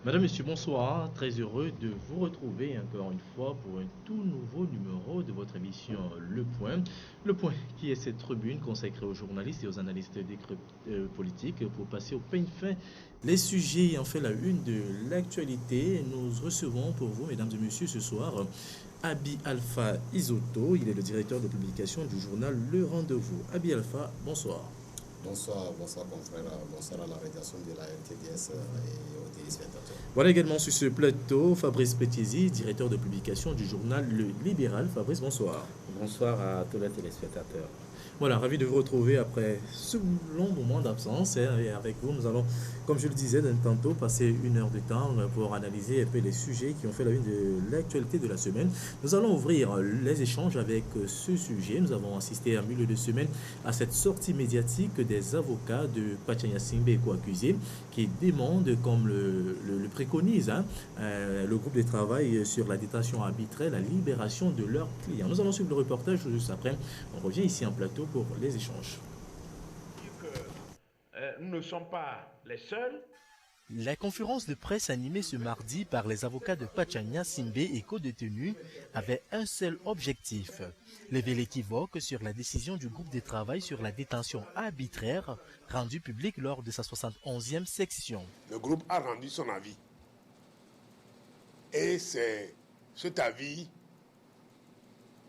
Madame, Monsieur, bonsoir. Très heureux de vous retrouver encore une fois pour un tout nouveau numéro de votre émission Le Point. Le Point qui est cette tribune consacrée aux journalistes et aux analystes politiques pour passer au peigne fin les sujets ayant fait la une de l'actualité. Nous recevons pour vous, mesdames et messieurs, ce soir Abi Alpha Isoto. Il est le directeur de publication du journal Le Rendez-vous. Abi Alpha, bonsoir. Bonsoir, bonsoir confrère, bonsoir à la rédaction de la RTDS et aux téléspectateurs. Voilà également sur ce plateau Fabrice Petiesi, directeur de publication du journal Le Libéral. Fabrice, bonsoir. Bonsoir à tous les téléspectateurs. Voilà, ravi de vous retrouver après ce long moment d'absence. Et avec vous, nous allons, comme je le disais tantôt, passer une heure de temps pour analyser un peu les sujets qui ont fait la une de l'actualité de la semaine. Nous allons ouvrir les échanges avec ce sujet. Nous avons assisté à milieu de semaine à cette sortie médiatique des avocats de Pachanya Simbe co-accusé qui demandent, comme le préconise le groupe de travail sur la détention arbitraire, la libération de leurs clients. Nous allons suivre le reportage juste après. On revient ici en plateau pour les échanges. Nous ne sommes pas les seuls. La conférence de presse animée ce mardi par les avocats de Pachanya Simbe et co-détenus avait un seul objectif, lever l'équivoque sur la décision du groupe de travail sur la détention arbitraire rendue publique lors de sa 71e section. Le groupe a rendu son avis. Et c'est cet avis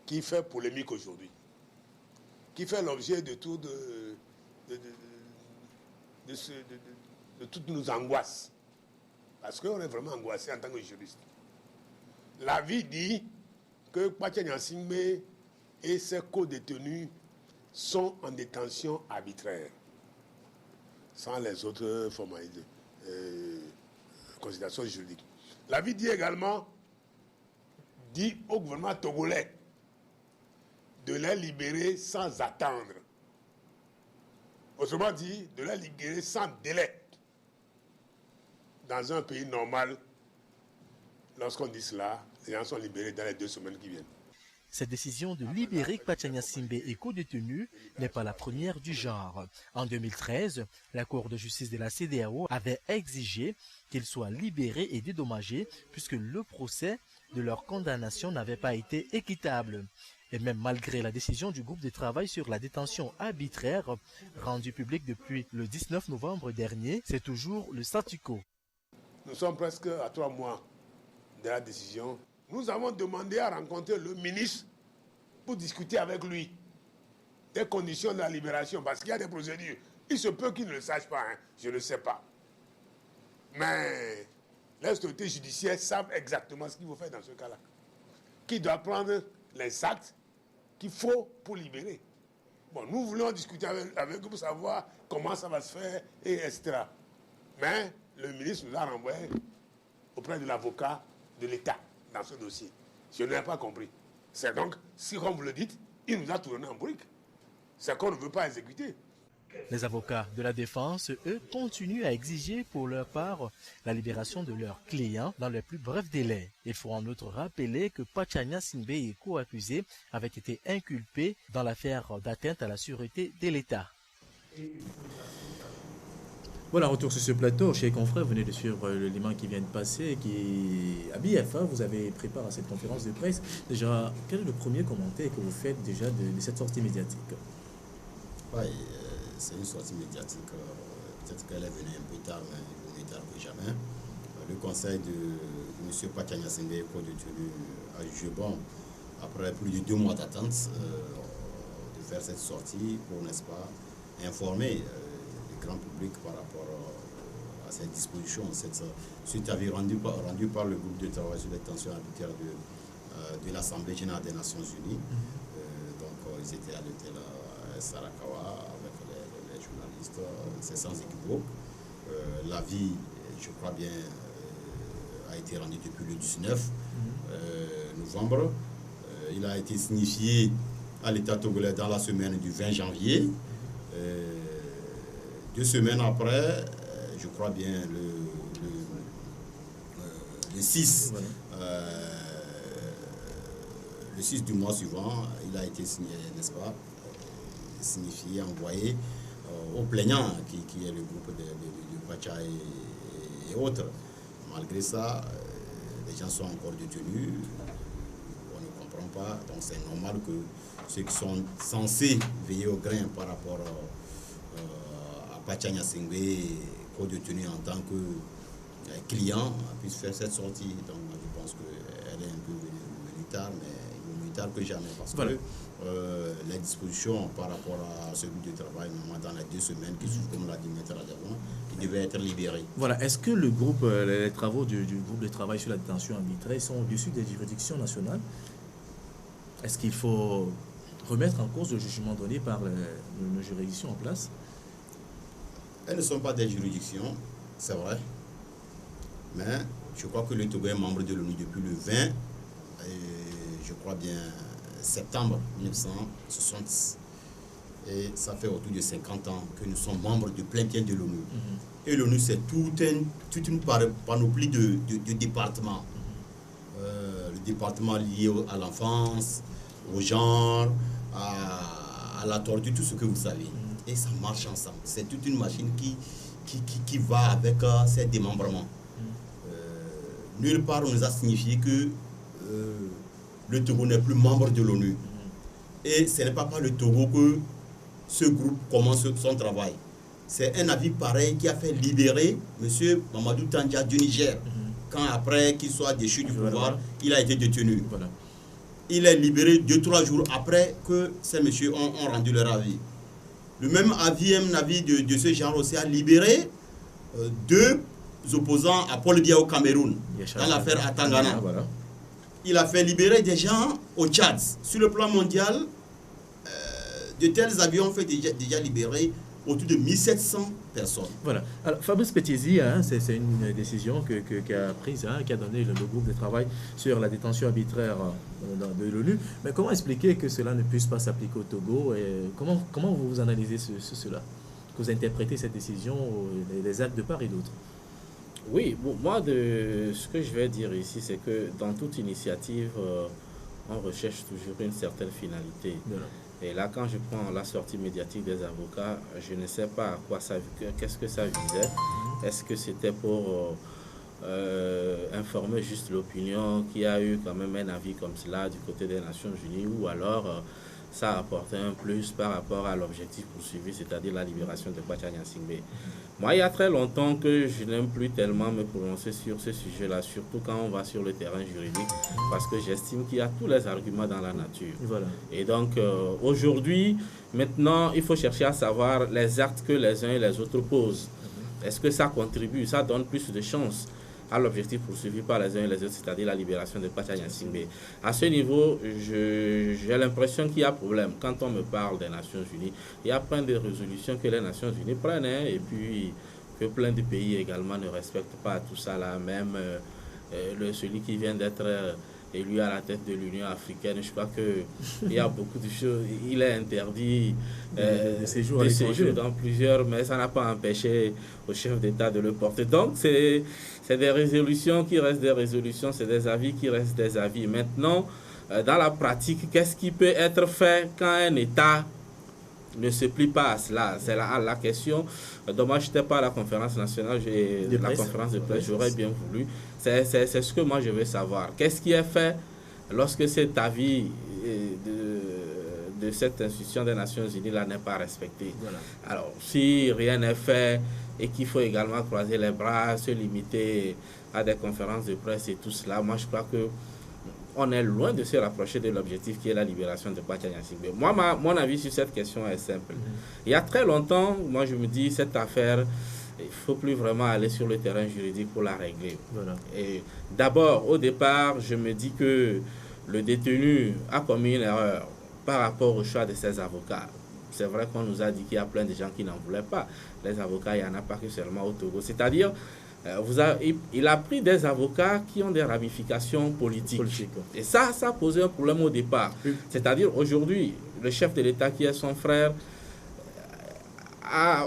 qui fait polémique aujourd'hui, qui fait l'objet de toutes nos angoisses. Parce qu'on est vraiment angoissé en tant que juriste. L'avis dit que Pachanya Simbe et ses co-détenus sont en détention arbitraire, sans les autres formalités, considérations juridiques. L'avis dit également, dit au gouvernement togolais de les libérer sans attendre. Autrement dit, de les libérer sans délai. Dans un pays normal, lorsqu'on dit cela, les gens sont libérés dans les 2 semaines qui viennent. Cette décision de libérer Pachanya Simbe et co-détenus n'est pas la première du genre. En 2013, la Cour de justice de la CEDEAO avait exigé qu'ils soient libérés et dédommagés puisque le procès de leur condamnation n'avait pas été équitable. Et même malgré la décision du groupe de travail sur la détention arbitraire, rendue publique depuis le 19 novembre dernier, c'est toujours le statu quo. Nous sommes presque à 3 mois de la décision. Nous avons demandé à rencontrer le ministre pour discuter avec lui des conditions de la libération, parce qu'il y a des procédures. Il se peut qu'il ne le sache pas, je ne le sais pas. Mais les autorités judiciaires savent exactement ce qu'il faut faire dans ce cas-là. Qui doit prendre les actes qu'il faut pour libérer. Bon, nous voulons discuter avec eux pour savoir comment ça va se faire, et etc. Mais le ministre nous a renvoyé auprès de l'avocat de l'État dans ce dossier. Je n'ai pas compris. C'est donc, si comme vous le dites, il nous a tourné en brique. C'est qu'on ne veut pas exécuter. Les avocats de la défense, eux, continuent à exiger pour leur part la libération de leurs clients dans les plus brefs délais. Il faut en outre rappeler que Pachanya Simbe et co-accusés avaient été inculpés dans l'affaire d'atteinte à la sûreté de l'État. Voilà, retour sur ce plateau. Chers confrères, vous venez de suivre l'élément qui vient de passer. À BFA, vous avez préparé cette conférence de presse. Déjà, quel est le premier commentaire que vous faites déjà de cette sortie médiatique? Oui, c'est une sortie médiatique. Peut-être qu'elle est venue un peu tard, mais il vaut mieux tard que jamais. Le conseil de M. Pachanya Simbe, co-détenu, a jugé bon, après plus de 2 mois d'attente, de faire cette sortie pour, n'est-ce pas, informer le grand public par rapport à cette disposition, cet avis rendu par le groupe de travail sur les tensions arbitraires de l'Assemblée générale des Nations Unies. Donc, ils étaient à l'hôtel Sarakawa avec les journalistes, c'est sans équivoque. L'avis, je crois bien, a été rendu depuis le 19 novembre. Il a été signifié à l'État togolais dans la semaine du 20 janvier. 2 semaines après, je crois bien le 6, le 6 du mois suivant, il a été signé, n'est-ce pas, signifié, envoyé au plaignant, qui est le groupe de Pacha et autres. Malgré ça, les gens sont encore détenus. On ne comprend pas. Donc c'est normal que ceux qui sont censés veiller au grain par rapport à Pachanya Singbe, co-détenu en tant que client, puissent faire cette sortie. Donc je pense qu'elle est un peu venue tard, mais mieux tard que jamais. Parce que les dispositions par rapport à ce groupe de travail, normalement dans les 2 semaines, qui suivent, comme l'a dit Maître Adjavon, il devait être libéré. Voilà. Est-ce que le groupe, les travaux du groupe de travail sur la détention arbitraire sont au-dessus des juridictions nationales? Est-ce qu'il faut remettre en cause le jugement donné par nos juridictions en place? Elles ne sont pas des juridictions, c'est vrai. Mais je crois que le Togo est membre de l'ONU depuis le 20, et je crois bien, septembre 1960. Et ça fait autour de 50 ans que nous sommes membres de plein pied de l'ONU. Et l'ONU, c'est toute une panoplie de départements. Le département lié à l'enfance, au genre, à la torture, tout ce que vous savez. Et ça marche ensemble. C'est toute une machine qui va avec ces démembrements. Nulle part on nous a signifié que le Togo n'est plus membre de l'ONU. Et ce n'est pas par le Togo que ce groupe commence son travail. C'est un avis pareil qui a fait libérer M. Mamadou Tandja du Niger. Quand après qu'il soit déchu du pouvoir, il a été détenu. Voilà. Il est libéré 2-3 jours après que ces messieurs ont rendu leur avis. Le même avis, de ce genre aussi a libéré 2 opposants à Paul Biya au Cameroun, dans l'affaire Atangana. Voilà. Il a fait libérer des gens au Tchad. Sur le plan mondial, de tels avions ont fait déjà libérer autour de 1700 personnes. Voilà. Alors, Fabrice Petiesi, c'est une décision qu'a prise, qui a donné le groupe de travail sur la détention arbitraire de l'ONU. Mais comment expliquer que cela ne puisse pas s'appliquer au Togo et comment vous analysez cela? Que vous interprétez cette décision, les actes de part et d'autre? Oui, bon, moi, ce que je vais dire ici, c'est que dans toute initiative, on recherche toujours une certaine finalité. Voilà. Et là, quand je prends la sortie médiatique des avocats, je ne sais pas à quoi qu'est-ce que ça visait. Est-ce que c'était pour informer juste l'opinion qu'il y a eu quand même un avis comme cela du côté des Nations Unies, ou alors ça apportait un plus par rapport à l'objectif poursuivi, c'est-à-dire la libération de Pachanya Singbe. Moi, il y a très longtemps que je n'aime plus tellement me prononcer sur ce sujet-là, surtout quand on va sur le terrain juridique, parce que j'estime qu'il y a tous les arguments dans la nature. Voilà. Et donc, aujourd'hui, maintenant, il faut chercher à savoir les actes que les uns et les autres posent. Est-ce que ça contribue, ça donne plus de chances à l'objectif poursuivi par les uns et les autres, c'est-à-dire la libération de Pachanya Singbe. À ce niveau, j'ai l'impression qu'il y a problème. Quand on me parle des Nations Unies, il y a plein de résolutions que les Nations Unies prennent, et puis que plein de pays également ne respectent pas tout ça là. Même celui qui vient d'être élu à la tête de l'Union africaine, je crois qu'il y a beaucoup de choses. Il est interdit de séjour dans plusieurs, mais ça n'a pas empêché au chef d'État de le porter. Donc, c'est des résolutions qui restent des résolutions, c'est des avis qui restent des avis. Maintenant, dans la pratique, qu'est-ce qui peut être fait quand un État ne se plie pas à cela? C'est la question. Dommage, je n'étais pas à la conférence nationale, la conférence de presse, j'aurais bien voulu. C'est ce que moi je veux savoir. Qu'est-ce qui est fait lorsque cet avis de cette institution des Nations Unies là n'est pas respecté? Voilà. Alors, si rien n'est fait et qu'il faut également croiser les bras, se limiter à des conférences de presse et tout cela, moi je crois que on est loin de se rapprocher de l'objectif qui est la libération de Pachanya Singbe. Moi, mon avis sur cette question est simple. Il y a très longtemps, moi je me dis, cette affaire, il ne faut plus vraiment aller sur le terrain juridique pour la régler. Voilà. Et d'abord, au départ, je me dis que le détenu a commis une erreur par rapport au choix de ses avocats. C'est vrai qu'on nous a dit qu'il y a plein de gens qui n'en voulaient pas. Les avocats, il n'y en a pas que seulement au Togo. C'est-à-dire, il a pris des avocats qui ont des ramifications politiques. Et ça a posé un problème au départ. Oui. C'est-à-dire, aujourd'hui, le chef de l'État qui est son frère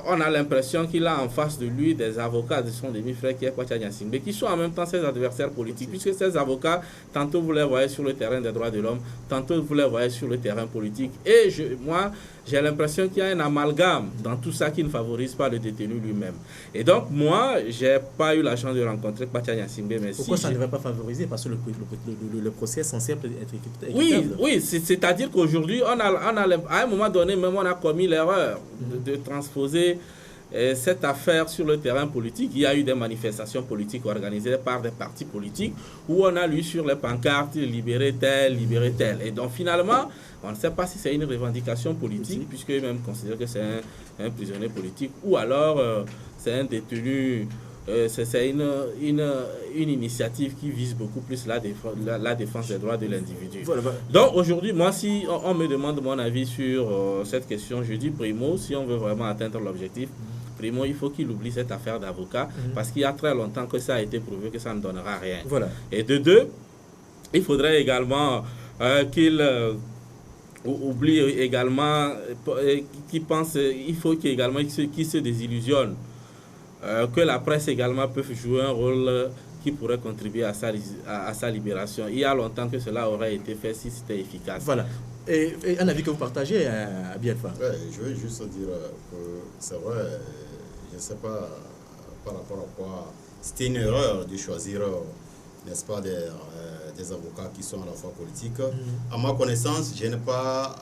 on a l'impression qu'il a en face de lui des avocats de son demi-frère qui est Kwacha Nyasimbe, qui sont en même temps ses adversaires politiques, puisque ces avocats, tantôt vous les voyez sur le terrain des droits de l'homme, tantôt vous les voyez sur le terrain politique. Et moi, j'ai l'impression qu'il y a un amalgame dans tout ça qui ne favorise pas le détenu lui-même. Et donc, moi, je n'ai pas eu la chance de rencontrer Kwacha Nyasimbe. Mais pourquoi si ça ne devrait pas favoriser? Parce que le procès est censé être équitable. Oui, c'est-à-dire qu'aujourd'hui, à un moment donné, même on a commis l'erreur de transposer cette affaire sur le terrain politique. Il y a eu des manifestations politiques organisées par des partis politiques où on a lu sur les pancartes libérer tel, libérer tel. Et donc finalement, on ne sait pas si c'est une revendication politique, puisque eux-mêmes considèrent que c'est un prisonnier politique, ou alors c'est un détenu. C'est une initiative qui vise beaucoup plus la défense des droits de l'individu. Voilà. Donc aujourd'hui, moi, si on me demande mon avis sur cette question, je dis primo, si on veut vraiment atteindre l'objectif, primo, il faut qu'il oublie cette affaire d'avocat, parce qu'il y a très longtemps que ça a été prouvé que ça ne donnera rien. Voilà. Et de deux, il faudrait également qu'il oublie également, qu'il pense, il faut qu'il se désillusionne. Que la presse également peut jouer un rôle qui pourrait contribuer à sa libération. Il y a longtemps que cela aurait été fait si c'était efficace. Voilà. Et un avis que vous partagez à Bielfa? Ouais, je veux juste dire que c'est vrai, je ne sais pas par rapport à quoi. C'était une erreur de choisir, n'est-ce pas, des avocats qui sont à la fois politiques. À ma connaissance, je n'ai pas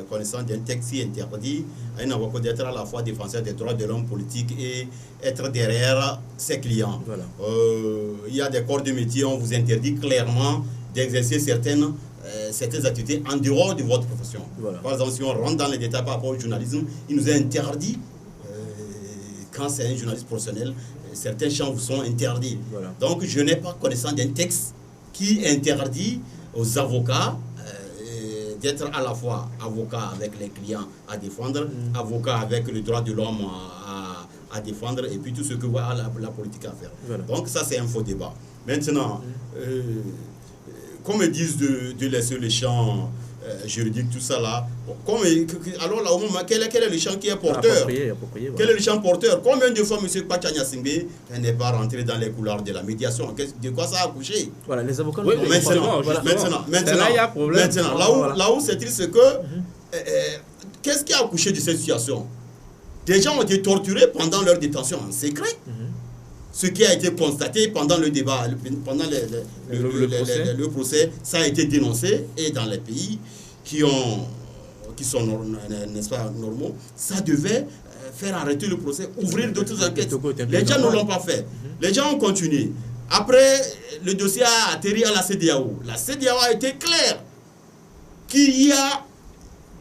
connaissance d'un texte qui interdit à un avocat d'être à la fois défenseur des droits de l'homme politique et être derrière ses clients. Voilà. Il y a des corps de métier, on vous interdit clairement d'exercer certaines activités en dehors de votre profession. Voilà. Par exemple, si on rentre dans les détails par rapport au journalisme, il nous est interdit, quand c'est un journaliste professionnel, certains champs vous sont interdits. Voilà. Donc, je n'ai pas connaissance d'un texte qui interdit aux avocats d'être à la fois avocat avec les clients à défendre, avocat avec le droit de l'homme à défendre, et puis tout ce que la politique a à faire. Voilà. Donc, ça, c'est un faux débat. Maintenant, comme ils disent de laisser les champs juridiques, tout ça là, alors là, au moment, quel est le champ qui est porteur? Approprié, voilà. Quel est le champ porteur? Combien de fois M. Kwacha Nyasimbe n'est pas rentré dans les couloirs de la médiation? De quoi ça a accouché? Voilà, les avocats... Oui, maintenant, là, il y a problème. Maintenant, là où c'est triste, c'est que qu'est-ce qui a accouché de cette situation? Des gens ont été torturés pendant leur détention en secret. Ce qui a été constaté pendant le débat, pendant le procès, ça a été dénoncé, et dans les pays qui sont, n'est-ce pas, normaux, ça devait faire arrêter le procès, ouvrir d'autres enquêtes. Les gens ne l'ont pas fait. Les gens ont continué. Après, le dossier a atterri à la CEDEAO. La CEDEAO a été claire qu'il y a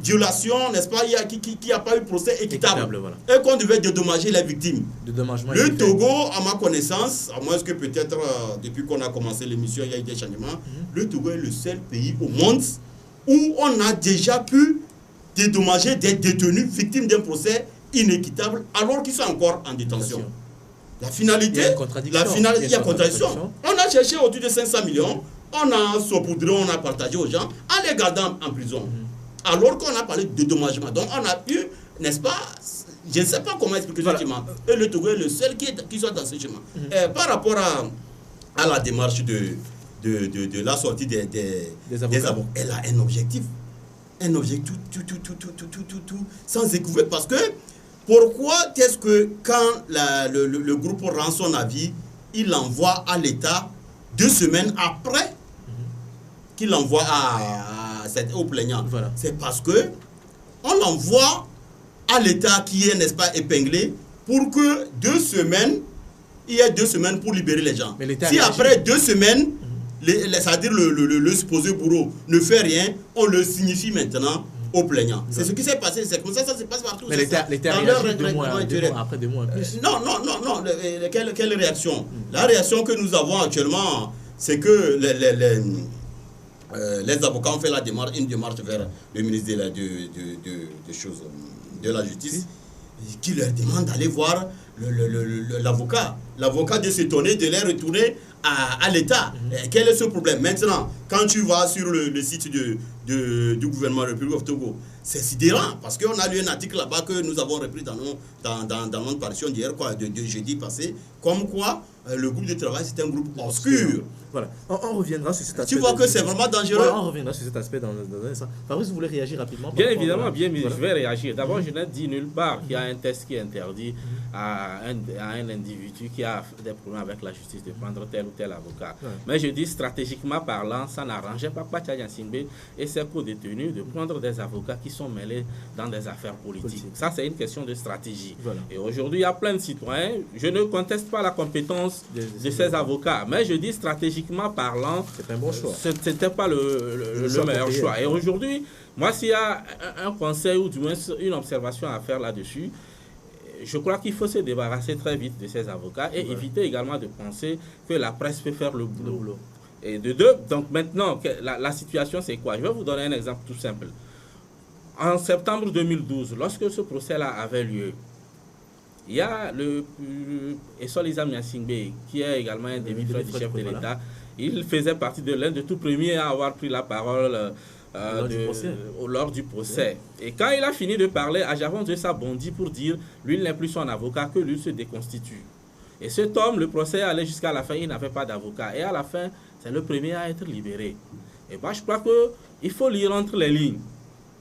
violation, n'est-ce pas, qui n'a pas eu procès équitable, voilà. Et qu'on devait dédommager les victimes. Le Togo, à ma connaissance, à moins que peut-être depuis qu'on a commencé l'émission, il y a eu des changements, le Togo est le seul pays au monde où on a déjà pu dédommager des détenus victimes d'un procès inéquitable alors qu'ils sont encore en détention. La finalité, il y a contradiction. On a cherché autour de 500 millions, on a saupoudré, on a partagé aux gens en les gardant en prison. Alors qu'on a parlé de dédommagement. Donc on a eu, n'est-ce pas, je ne sais pas comment expliquer ce chemin. Et le Togo est le seul qui soit dans ce chemin. Par rapport à la démarche de la sortie des avocats, elle a un objectif. Un objectif tout, sans écouverte. Parce que, pourquoi est-ce que quand le groupe rend son avis, il l'envoie à l'État 2 semaines après qu'il l'envoie au plaignant? Voilà. C'est parce que on l'envoie à l'État qui est, n'est-ce pas, épinglé, pour que 2 semaines, il y ait 2 semaines pour libérer les gens. Si après 2 semaines, c'est-à-dire le supposé bourreau ne fait rien, on le signifie maintenant au plaignant. C'est ce qui s'est passé, c'est comme ça se passe partout. Mais l'État réagit 2 mois après 2 mois plus. Non. Quelle réaction? La réaction que nous avons actuellement, c'est que les avocats ont fait une démarche vers le ministre de la Justice, qui leur demande d'aller voir l'avocat. L'avocat de s'étonner, de les retourner à l'État. Quel est ce problème? Maintenant, quand tu vas sur le site du gouvernement de la République du Togo. C'est sidérant, parce qu'on a lu un article là-bas que nous avons repris dans notre parution d'hier, de jeudi passé, comme quoi le groupe de travail, c'est un groupe obscur. Voilà, on reviendra sur cet aspect. Tu vois que c'est vraiment dangereux. Ouais, on reviendra sur cet aspect dans un instant. Fabrice, vous voulez réagir rapidement? Bien évidemment, je vais réagir. D'abord, je n'ai dit nulle part qu'il y a un test qui interdit à un individu qui a des problèmes avec la justice de prendre tel ou tel avocat. Ouais. Mais je dis stratégiquement parlant, ça n'arrangeait pas Kpacha Gnassingbé et ses co-détenus de prendre des avocats qui sont mêlés dans des affaires politiques. Ça, c'est une question de stratégie. Voilà. Et aujourd'hui, il y a plein de citoyens. Je ne conteste pas la compétence de ces avocats, mais je dis stratégiquement parlant, c'est un bon choix. Ce n'était pas le meilleur choix. Et aujourd'hui, moi, s'il y a un conseil ou du moins une observation à faire là-dessus, je crois qu'il faut se débarrasser très vite de ces avocats et éviter également de penser que la presse peut faire le boulot. Et de deux, donc maintenant, la situation c'est quoi? Je vais vous donner un exemple tout simple. En septembre 2012, lorsque ce procès-là avait lieu, il y a Essol Isam Gnassingbé, qui est également un des frères du chef de l'État. Il faisait partie de l'un des tout premiers à avoir pris la parole lors du procès. Et quand il a fini de parler, Ajavon de sa bondit pour dire lui n'est plus son avocat, que lui se déconstitue. Et cet homme, le procès allait jusqu'à la fin, il n'avait pas d'avocat. Et à la fin, c'est le premier à être libéré. Et moi, je crois qu'il faut lire entre les lignes.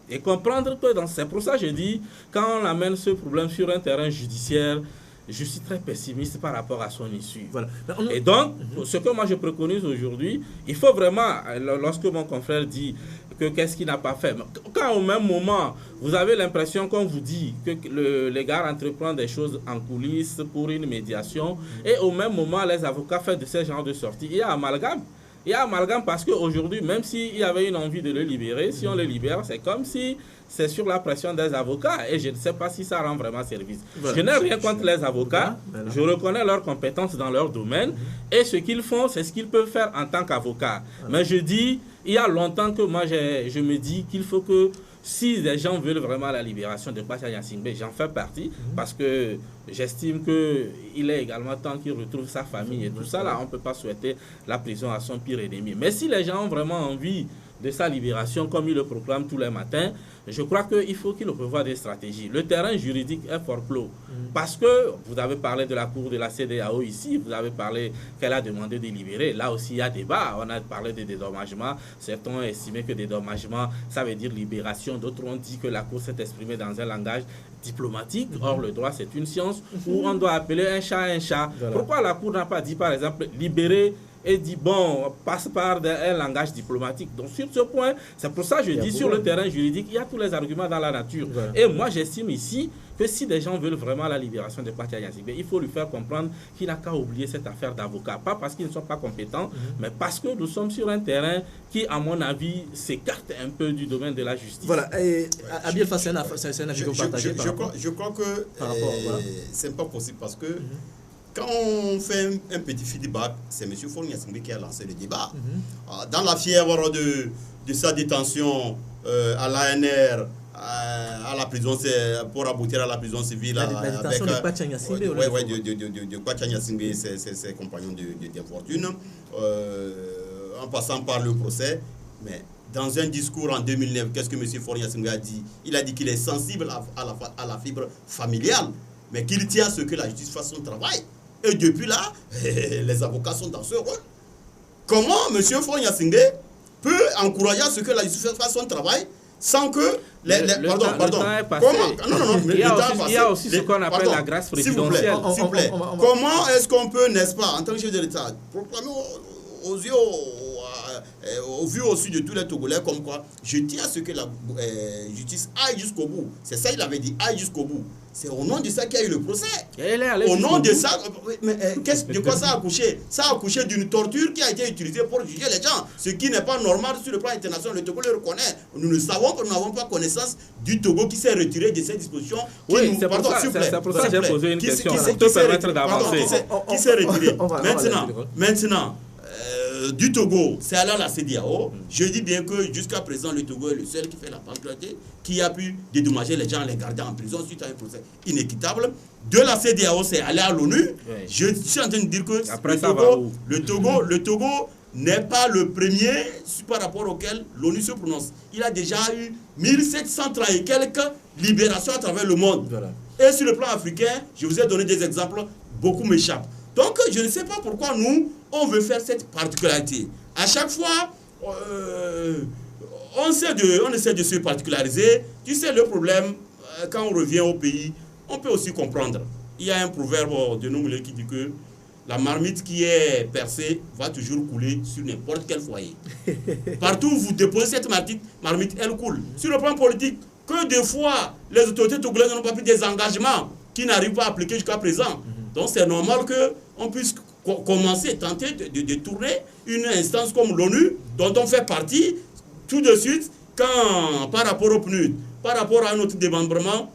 Et comprendre que c'est pour ça que je dis, quand on amène ce problème sur un terrain judiciaire, je suis très pessimiste par rapport à son issue. Voilà. Et donc, ce que moi je préconise aujourd'hui, il faut vraiment, lorsque mon confrère dit que qu'est-ce qu'il n'a pas fait, quand au même moment, vous avez l'impression qu'on vous dit que les gars entreprennent des choses en coulisses pour une médiation, et au même moment, les avocats font de ce genre de sorties, il y a amalgame. Il y a amalgame parce qu'aujourd'hui, même s'il y avait une envie de le libérer, si on le libère, c'est comme si c'est sur la pression des avocats. Et je ne sais pas si ça rend vraiment service. Voilà. Je n'ai rien contre les avocats. Je reconnais leurs compétences dans leur domaine. Et ce qu'ils font, c'est ce qu'ils peuvent faire en tant qu'avocats. Mais je dis, il y a longtemps que moi, je me dis qu'il faut que si les gens veulent vraiment la libération de Kpacha Gnassingbé, j'en fais partie, parce que j'estime qu'il est également temps qu'il retrouve sa famille et tout ça. Là, on ne peut pas souhaiter la prison à son pire ennemi. Mais si les gens ont vraiment envie de sa libération, comme ils le proclament tous les matins, je crois qu'il faut qu'il prévoie des stratégies. Le terrain juridique est fort clos. Parce que vous avez parlé de la cour de la CEDEAO ici, vous avez parlé qu'elle a demandé de libérer. Là aussi, il y a débat. On a parlé de dédommagement. Certains ont estimé que dédommagement, ça veut dire libération. D'autres ont dit que la cour s'est exprimée dans un langage diplomatique. Or, le droit, c'est une science où on doit appeler un chat un chat. Voilà. Pourquoi la cour n'a pas dit, par exemple, libérer et dit, bon, passe par un langage diplomatique. Donc, sur ce point, c'est pour ça que je dis, sur le terrain juridique, il y a tous les arguments dans la nature. Voilà. Et moi, j'estime ici que si des gens veulent vraiment la libération de Kpacha Gnassingbé, il faut lui faire comprendre qu'il n'a qu'à oublier cette affaire d'avocat. Pas parce qu'ils ne sont pas compétents, mais parce que nous sommes sur un terrain qui, à mon avis, s'écarte un peu du domaine de la justice. Voilà. Et Abiel Fa, c'est un avis que vous partagez. Je crois que c'est pas possible parce que quand on fait un petit feedback, c'est M. Faure Gnassingbé qui a lancé le débat. Dans la fièvre de sa détention à l'ANR, à la prison, pour aboutir à la prison civile. La détention de Kpacha Gnassingbé. Oui, de Kpacha Gnassingbé et ses compagnons d'infortune, en passant par le procès. Mais dans un discours en 2009, qu'est-ce que M. Faure Gnassingbé a dit? Il a dit qu'il est sensible à la fibre familiale, mais qu'il tient à ce que la justice fasse son travail. Et depuis là, les avocats sont dans ce rôle. Comment M. Faure Gnassingbé peut encourager à ce que la justice fasse son travail sans que pardon. Il y a aussi ce qu'on appelle la grâce présidentielle. S'il vous plaît. Comment est-ce qu'on peut, n'est-ce pas, en tant que chef de l'État, proclamer aux yeux au vu aussi de tous les Togolais comme quoi je tiens à ce que la justice aille jusqu'au bout. C'est ça il avait dit, aille jusqu'au bout. C'est au nom de ça qu'il y a eu le procès. Au nom de ça, mais de quoi ça a accouché? Ça a accouché d'une torture qui a été utilisée pour juger les gens. Ce qui n'est pas normal sur le plan international. Le Togo le reconnaît. Nous ne savons que nous n'avons pas connaissance du Togo qui s'est retiré de ces dispositions. Oui, c'est pour ça que j'ai posé une question. Pour te permettre d'avancer. Qui s'est retiré. Maintenant, du Togo, c'est allé à la CEDEAO. Je dis bien que jusqu'à présent, le Togo est le seul qui fait la pancréatité, qui a pu dédommager les gens en les gardant en prison suite à un procès inéquitable. De la CEDEAO, c'est allé à l'ONU. Oui. Je suis en train de dire que le Togo n'est pas le premier par rapport auquel l'ONU se prononce. Il a déjà eu 1730 et quelques libérations à travers le monde. Voilà. Et sur le plan africain, je vous ai donné des exemples, beaucoup m'échappent. Donc, je ne sais pas pourquoi nous, on veut faire cette particularité. À chaque fois, on essaie de se particulariser. Tu sais, le problème, quand on revient au pays, on peut aussi comprendre. Il y a un proverbe de Noumoulé qui dit que la marmite qui est percée va toujours couler sur n'importe quel foyer. Partout où vous déposez cette marmite, elle coule. Sur le plan politique, que des fois, les autorités togolaises n'ont pas pris des engagements qui n'arrivent pas à appliquer jusqu'à présent. Donc c'est normal qu'on puisse commencer, tenter de tourner une instance comme l'ONU, dont on fait partie, tout de suite, quand par rapport au PNUD, par rapport à notre démembrement,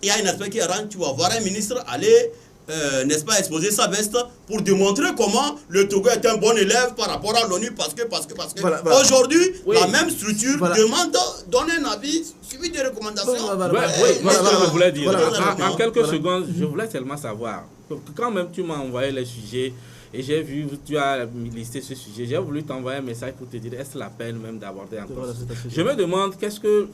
il y a un aspect qui rend, tu vas voir un ministre aller, n'est-ce pas, exposer sa veste pour démontrer comment le Togo est un bon élève par rapport à l'ONU, parce que voilà. Aujourd'hui, la même structure demande, donne un avis suivi des recommandations. Voilà ce que je voulais dire. En quelques secondes, je voulais seulement savoir, quand même tu m'as envoyé les sujets, et j'ai vu, tu as listé ce sujet, j'ai voulu t'envoyer un message pour te dire, est-ce la peine même d'aborder encore ça? Je me demande, qu'est-ce que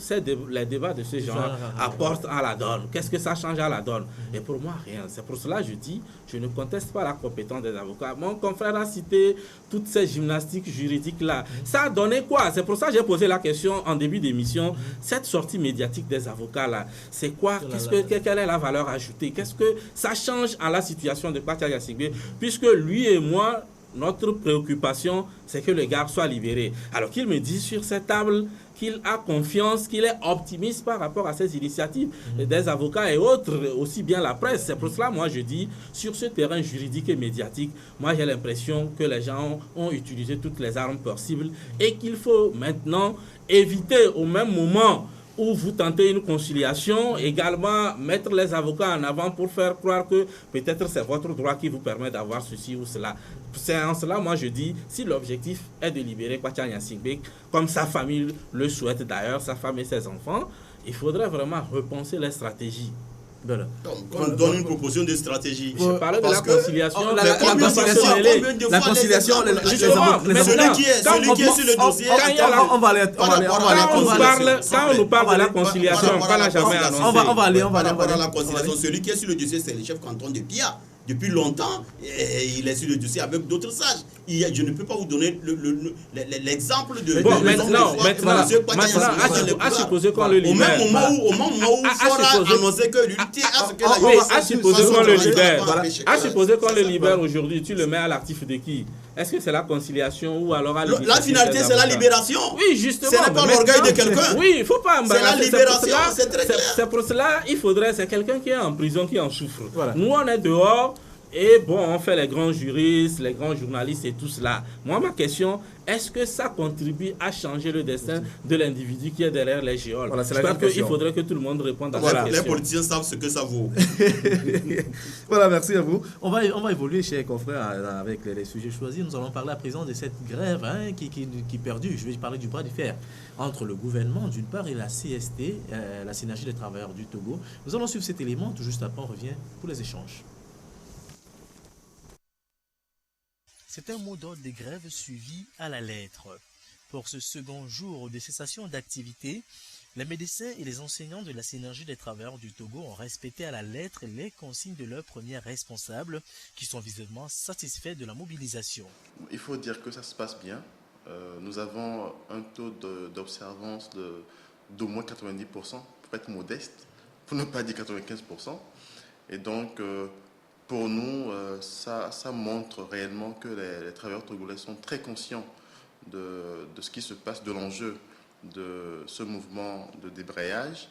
les débats de ce genre apportent à la donne? Qu'est-ce que ça change à la donne? Et pour moi, rien. C'est pour cela que je dis, je ne conteste pas la compétence des avocats. Mon confrère a cité toutes ces gymnastiques juridiques-là. Ça a donné quoi? C'est pour ça que j'ai posé la question en début d'émission. Cette sortie médiatique des avocats-là, c'est quoi? Quelle est la valeur ajoutée? Qu'est-ce que ça change à la situation de Kpacha Singbe? Puisque lui et moi, notre préoccupation, c'est que le gars soit libéré. Alors qu'il me dit sur cette table qu'il a confiance, qu'il est optimiste par rapport à ces initiatives des avocats et autres, aussi bien la presse. C'est pour cela, moi, je dis, sur ce terrain juridique et médiatique, moi, j'ai l'impression que les gens ont utilisé toutes les armes possibles et qu'il faut maintenant éviter au même moment où vous tentez une conciliation, également mettre les avocats en avant pour faire croire que peut-être c'est votre droit qui vous permet d'avoir ceci ou cela. C'est en cela, moi je dis, si l'objectif est de libérer Kpacha Singbe, comme sa famille le souhaite d'ailleurs, sa femme et ses enfants, il faudrait vraiment repenser les stratégies. Voilà. On donne une proposition de stratégie. Je parlais de la conciliation. La conciliation, justement, celui qui est sur le dossier. Quand on nous parle de la conciliation, on n'a jamais annoncé. On va aller. La conciliation, celui qui est sur le dossier, c'est le chef canton de Pia. Depuis longtemps, il est sur le dossier avec d'autres sages. Je ne peux pas vous donner l'exemple de... Bon, maintenant, à supposer qu'on le libère. Au moment où il faudra annoncer que l'unité à ce que la à supposer qu'on le libère. À supposer qu'on le libère aujourd'hui, tu le mets à l'actif de qui? Est-ce que c'est la conciliation ou alors à la finalité, c'est la libération. Oui, justement. Ce n'est pas l'orgueil de quelqu'un. Oui, il ne faut pas embarrasser. C'est la libération, c'est très clair. C'est pour cela, c'est quelqu'un qui est en prison qui en souffre. Voilà. Nous, on est dehors et bon, on fait les grands juristes, les grands journalistes et tout cela. Moi, ma question, est-ce que ça contribue à changer le destin de l'individu qui est derrière les géoles? Voilà, c'est je pense qu'il faudrait que tout le monde réponde à cette question. Les politiciens savent ce que ça vaut. Voilà, merci à vous. On va évoluer, chers confrères, avec les sujets choisis. Nous allons parler à présent de cette grève qui perdure. Je vais parler du bras de fer entre le gouvernement, d'une part, et la CST, la Synergie des travailleurs du Togo. Nous allons suivre cet élément. Tout juste après, on revient pour les échanges. C'est un mot d'ordre de grève suivi à la lettre. Pour ce second jour de cessation d'activité, les médecins et les enseignants de la Synergie des travailleurs du Togo ont respecté à la lettre les consignes de leurs premiers responsables qui sont visiblement satisfaits de la mobilisation. Il faut dire que ça se passe bien. Nous avons un taux d'observance d'au moins 90%, pour être modeste, pour ne pas dire 95%. Et donc, pour nous, ça montre réellement que les travailleurs togolais sont très conscients de ce qui se passe, de l'enjeu de ce mouvement de débrayage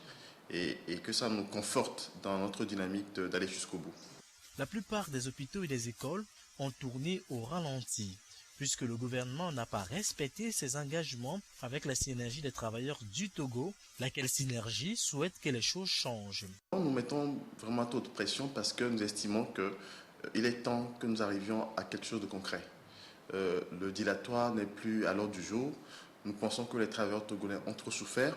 et que ça nous conforte dans notre dynamique d'aller jusqu'au bout. La plupart des hôpitaux et des écoles ont tourné au ralenti, puisque le gouvernement n'a pas respecté ses engagements avec la Synergie des travailleurs du Togo, laquelle synergie souhaite que les choses changent. Nous mettons vraiment trop de pression parce que nous estimons qu'il est temps que nous arrivions à quelque chose de concret. Le dilatoire n'est plus à l'ordre du jour. Nous pensons que les travailleurs togolais ont trop souffert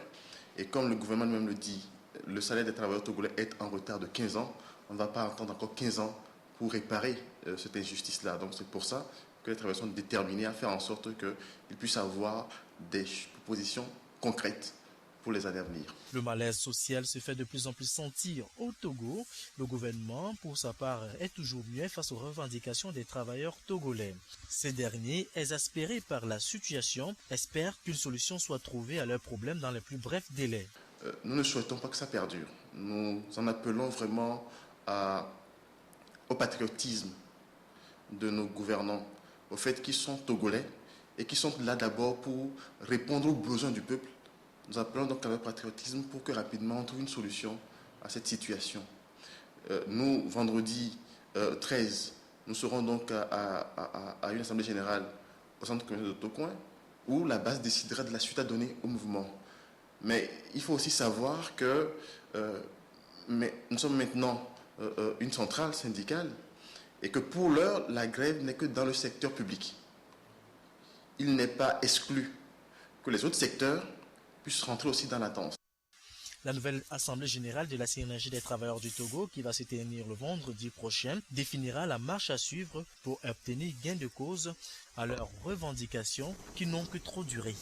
et comme le gouvernement même le dit, le salaire des travailleurs togolais est en retard de 15 ans. On ne va pas attendre encore 15 ans pour réparer cette injustice-là. Donc c'est pour ça que les travailleurs sont déterminés à faire en sorte qu'ils puissent avoir des propositions concrètes pour les années à venir. Le malaise social se fait de plus en plus sentir au Togo. Le gouvernement, pour sa part, est toujours muet face aux revendications des travailleurs togolais. Ces derniers, exaspérés par la situation, espèrent qu'une solution soit trouvée à leurs problèmes dans les plus brefs délais. Nous ne souhaitons pas que ça perdure. Nous en appelons vraiment au patriotisme de nos gouvernants, au fait qu'ils sont togolais et qu'ils sont là d'abord pour répondre aux besoins du peuple. Nous appelons donc à leur patriotisme pour que rapidement on trouve une solution à cette situation. Nous, vendredi 13, nous serons donc à une assemblée générale au centre communal de Tocoin où la base décidera de la suite à donner au mouvement. Mais il faut aussi savoir que nous sommes maintenant une centrale syndicale et que pour l'heure, la grève n'est que dans le secteur public. Il n'est pas exclu que les autres secteurs puissent rentrer aussi dans la danse. La nouvelle Assemblée générale de la Synergie des travailleurs du Togo, qui va se tenir le vendredi prochain, définira la marche à suivre pour obtenir gain de cause à leurs revendications qui n'ont que trop duré.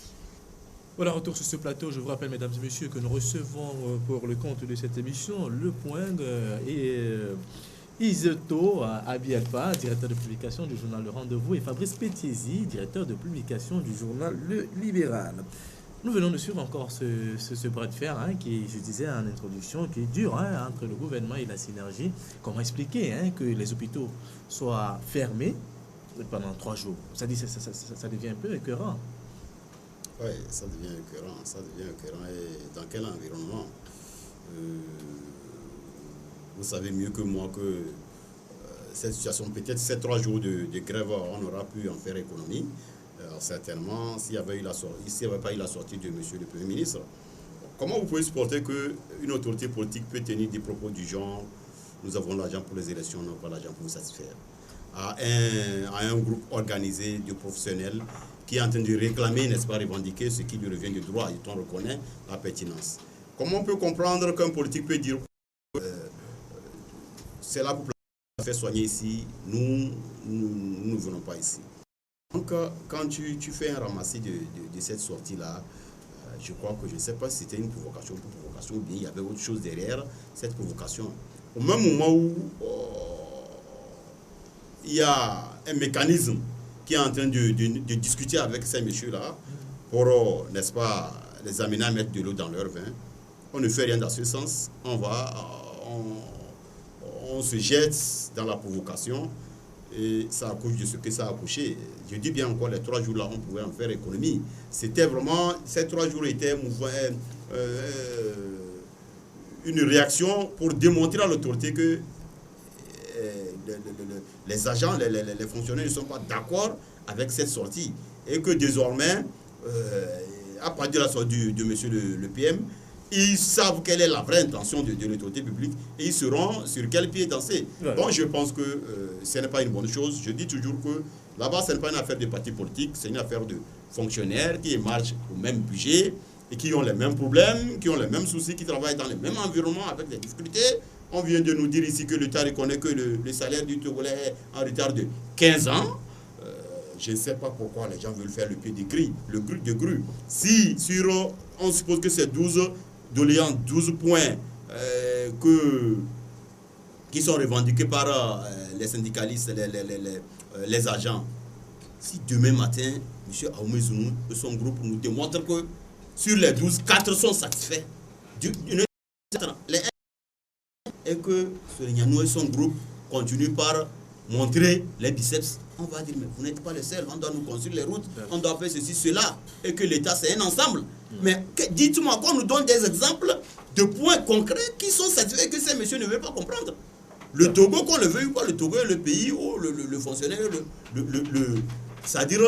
Voilà, retour sur ce plateau. Je vous rappelle, mesdames et messieurs, que nous recevons pour le compte de cette émission Le Point et Iseto Abialpa, directeur de publication du journal Le Rendez-vous, et Fabrice Petiesi, directeur de publication du journal Le Libéral. Nous venons de suivre encore ce bras de fer qui, je disais en introduction, qui dure entre le gouvernement et la synergie. Comment expliquer que les hôpitaux soient fermés pendant 3 jours? Ça devient un peu écœurant. Oui, ça devient écœurant. Et dans quel environnement? Vous savez mieux que moi que cette situation, peut-être ces 3 jours de grève, on aura pu en faire économie. Alors, certainement, s'il n'y avait pas eu la sortie de M. le Premier ministre, comment vous pouvez supporter qu'une autorité politique peut tenir des propos du genre « nous avons l'argent pour les élections, on n'a pas l'argent pour vous satisfaire » à un groupe organisé de professionnels qui est en train de réclamer, n'est-ce pas, revendiquer ce qui lui revient de droit, et on reconnaît la pertinence. Comment on peut comprendre qu'un politique peut dire c'est là pour faire soigner ici, nous ne venons pas ici. Donc, quand tu fais un ramassis de cette sortie-là, je crois que je ne sais pas si c'était une provocation ou bien il y avait autre chose derrière cette provocation. Au même moment où il y a un mécanisme qui est en train de discuter avec ces messieurs-là pour, n'est-ce pas, les amener à mettre de l'eau dans leur vin, on ne fait rien dans ce sens. On se jette dans la provocation. Et ça accouche de ce que ça a accouché. Je dis bien encore, les 3 jours-là, on pouvait en faire économie. C'était vraiment, ces 3 jours étaient une réaction pour démontrer à l'autorité que les agents, les fonctionnaires ne sont pas d'accord avec cette sortie. Et que désormais, à partir de la sortie de M. le PM, ils savent quelle est la vraie intention de l'autorité publique et ils seront sur quel pied danser. Ouais. Bon, je pense que ce n'est pas une bonne chose. Je dis toujours que là-bas, ce n'est pas une affaire de parti politique, c'est une affaire de fonctionnaires qui marchent au même budget et qui ont les mêmes problèmes, qui ont les mêmes soucis, qui travaillent dans le même environnement avec des difficultés. On vient de nous dire ici que l'État reconnaît que le salaire du Togolais est en retard de 15 ans. Je ne sais pas pourquoi les gens veulent faire le pied de grue. Si on suppose que c'est 12 points qui sont revendiqués par les syndicalistes, les agents. Si demain matin, M. Aoumezounou et son groupe nous démontrent que sur les 12, 4 sont satisfaits, et que Solignano et son groupe continuent par montrer les biceps, on va dire, mais vous n'êtes pas les seuls, on doit nous construire les routes, on doit faire ceci, cela, et que l'État c'est un ensemble. Mais dites-moi qu'on nous donne des exemples de points concrets qui sont satisfaits et que ces messieurs ne veulent pas comprendre. Le Togo, qu'on le veuille ou pas, le Togo est le pays où le fonctionnaire, c'est-à-dire